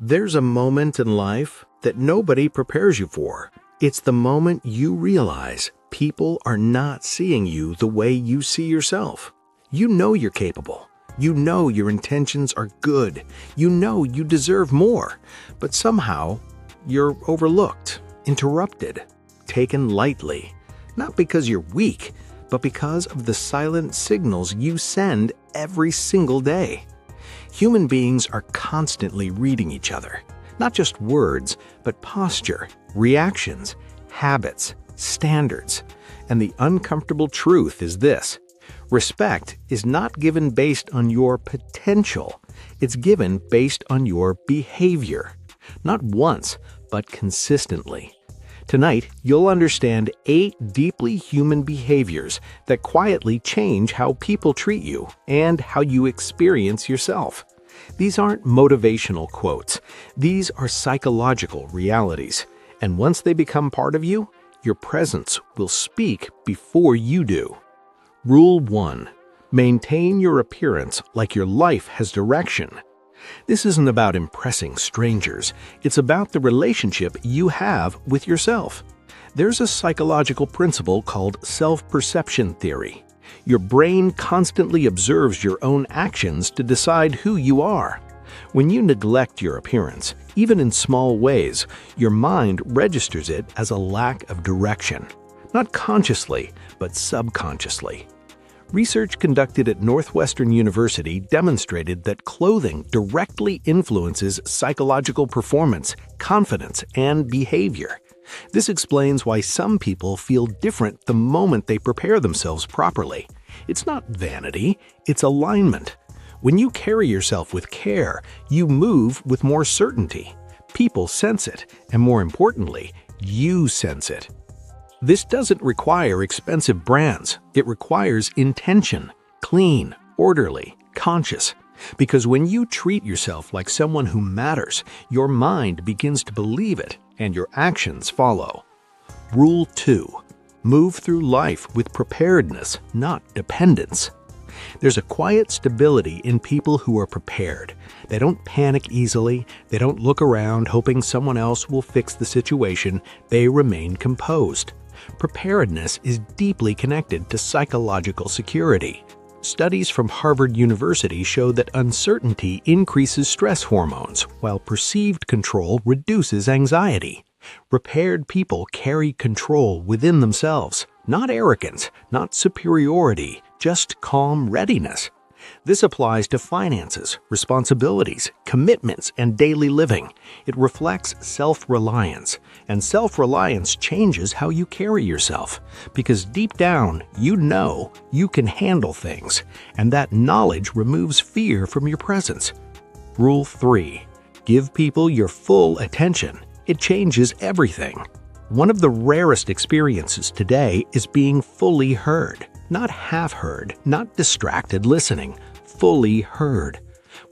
There's a moment in life that nobody prepares you for. It's the moment you realize people are not seeing you the way you see yourself. You know you're capable. You know your intentions are good. You know you deserve more. But somehow, you're overlooked, interrupted, taken lightly. Not because you're weak, but because of the silent signals you send every single day. Human beings are constantly reading each other. Not just words, but posture, reactions, habits, standards. And the uncomfortable truth is this: respect is not given based on your potential. It's given based on your behavior. Not once, but consistently. Tonight, you'll understand 8 deeply human behaviors that quietly change how people treat you and how you experience yourself. These aren't motivational quotes. These are psychological realities. And once they become part of you, your presence will speak before you do. Rule 1. Maintain your appearance like your life has direction. This isn't about impressing strangers. It's about the relationship you have with yourself. There's a psychological principle called self-perception theory. Your brain constantly observes your own actions to decide who you are. When you neglect your appearance, even in small ways, your mind registers it as a lack of direction. Not consciously, but subconsciously. Research conducted at Northwestern University demonstrated that clothing directly influences psychological performance, confidence, and behavior. This explains why some people feel different the moment they prepare themselves properly. It's not vanity, it's alignment. When you carry yourself with care, you move with more certainty. People sense it, and more importantly, you sense it. This doesn't require expensive brands. It requires intention, clean, orderly, conscious. Because when you treat yourself like someone who matters, your mind begins to believe it, and your actions follow. Rule 2. Move through life with preparedness, not dependence. There's a quiet stability in people who are prepared. They don't panic easily. They don't look around hoping someone else will fix the situation. They remain composed. Preparedness is deeply connected to psychological security. Studies from Harvard University show that uncertainty increases stress hormones, while perceived control reduces anxiety. Prepared people carry control within themselves, not arrogance, not superiority, just calm readiness. This applies to finances, responsibilities, commitments, and daily living. It reflects self-reliance, and self-reliance changes how you carry yourself, because deep down, you know you can handle things, and that knowledge removes fear from your presence. Rule 3. Give people your full attention. It changes everything. One of the rarest experiences today is being fully heard. Not half heard, not distracted listening, fully heard.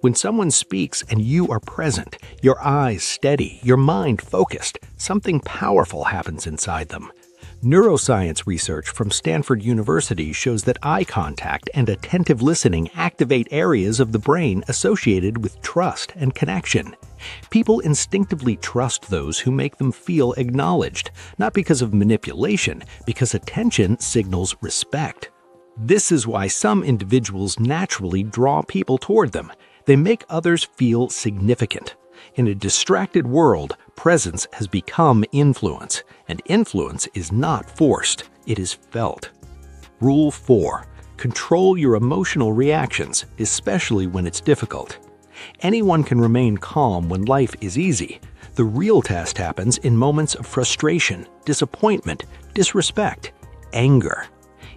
When someone speaks and you are present, your eyes steady, your mind focused, something powerful happens inside them. Neuroscience research from Stanford University shows that eye contact and attentive listening activate areas of the brain associated with trust and connection. People instinctively trust those who make them feel acknowledged, not because of manipulation, because attention signals respect. This is why some individuals naturally draw people toward them. They make others feel significant. In a distracted world, presence has become influence, and influence is not forced, it is felt. Rule 4. Control your emotional reactions, especially when it's difficult. Anyone can remain calm when life is easy. The real test happens in moments of frustration, disappointment, disrespect, anger.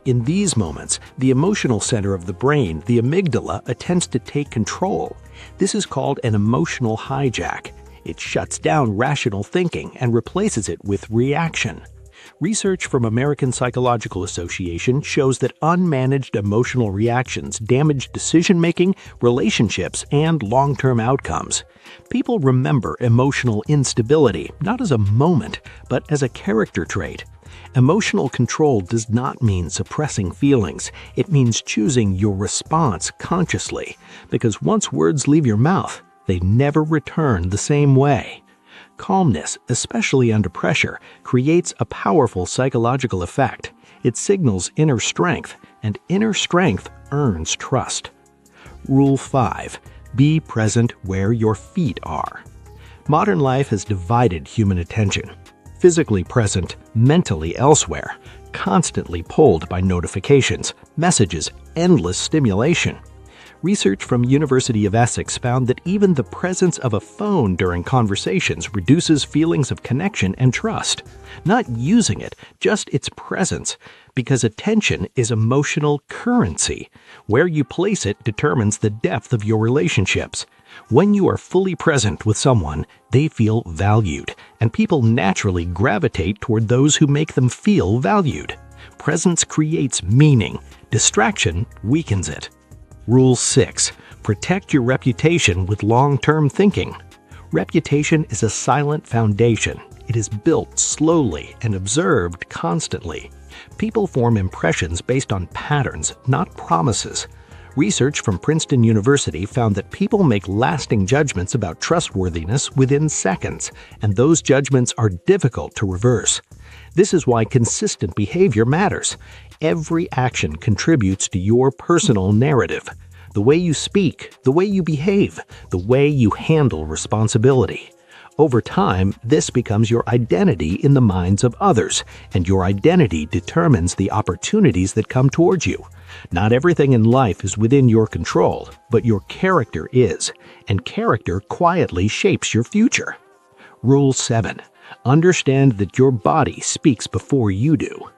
In these moments, the emotional center of the brain, the amygdala, attempts to take control. This is called an emotional hijack. It shuts down rational thinking and replaces it with reaction. Research from American Psychological Association shows that unmanaged emotional reactions damage decision-making, relationships, and long-term outcomes. People remember emotional instability not as a moment, but as a character trait. Emotional control does not mean suppressing feelings. It means choosing your response consciously, because once words leave your mouth, they never return the same way. Calmness, especially under pressure, creates a powerful psychological effect. It signals inner strength, and inner strength earns trust. Rule 5. Be present where your feet are. Modern life has divided human attention. Physically present, mentally elsewhere, constantly pulled by notifications, messages, endless stimulation. Research from University of Essex found that even the presence of a phone during conversations reduces feelings of connection and trust. Not using it, just its presence, because attention is emotional currency. Where you place it determines the depth of your relationships. When you are fully present with someone, they feel valued, and people naturally gravitate toward those who make them feel valued. Presence creates meaning. Distraction weakens it. Rule 6. Protect your reputation with long-term thinking. Reputation is a silent foundation. It is built slowly and observed constantly. People form impressions based on patterns, not promises. Research from Princeton University found that people make lasting judgments about trustworthiness within seconds, and those judgments are difficult to reverse. This is why consistent behavior matters. Every action contributes to your personal narrative. The way you speak, the way you behave, the way you handle responsibility. Over time, this becomes your identity in the minds of others, and your identity determines the opportunities that come towards you. Not everything in life is within your control, but your character is, and character quietly shapes your future. Rule 7. Understand that your body speaks before you do.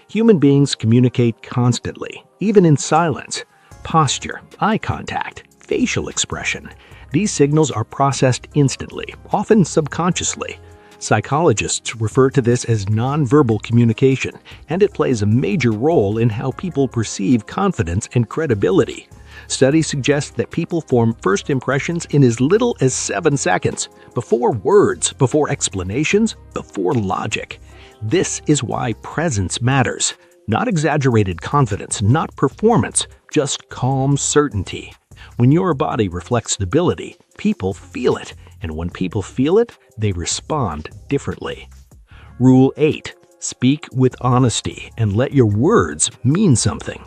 Human beings communicate constantly, even in silence. Posture, eye contact, facial expression. These signals are processed instantly, often subconsciously. Psychologists refer to this as nonverbal communication, and it plays a major role in how people perceive confidence and credibility. Studies suggest that people form first impressions in as little as 7 seconds, before words, before explanations, before logic. This is why presence matters. Not exaggerated confidence, not performance, just calm certainty. When your body reflects stability, people feel it, and when people feel it, they respond differently. Rule 8. Speak with honesty and let your words mean something.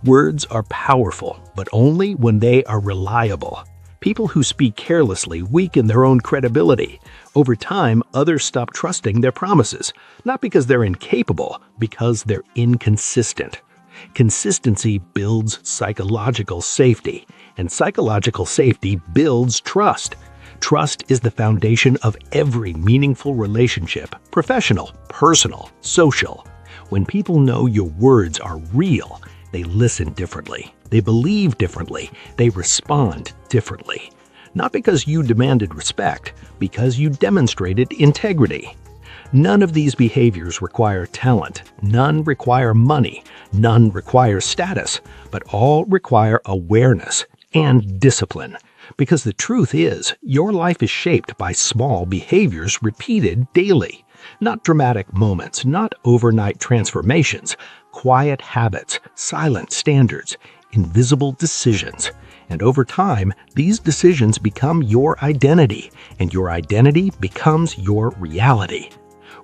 Words are powerful, but only when they are reliable. People who speak carelessly weaken their own credibility. Over time, others stop trusting their promises, not because they're incapable, because they're inconsistent. Consistency builds psychological safety, and psychological safety builds trust. Trust is the foundation of every meaningful relationship, professional, personal, social. When people know your words are real, they listen differently, they believe differently, they respond differently. Not because you demanded respect, because you demonstrated integrity. None of these behaviors require talent, none require money, none require status, but all require awareness and discipline. Because the truth is, your life is shaped by small behaviors repeated daily. Not dramatic moments, not overnight transformations, quiet habits, silent standards, invisible decisions. And over time, these decisions become your identity, and your identity becomes your reality.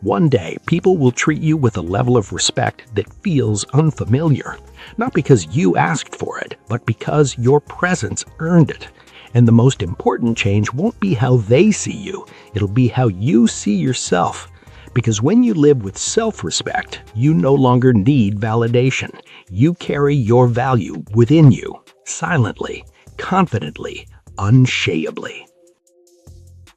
One day, people will treat you with a level of respect that feels unfamiliar, not because you asked for it, but because your presence earned it. And the most important change won't be how they see you, it'll be how you see yourself. Because when you live with self-respect, you no longer need validation. You carry your value within you, silently, confidently, unshakably.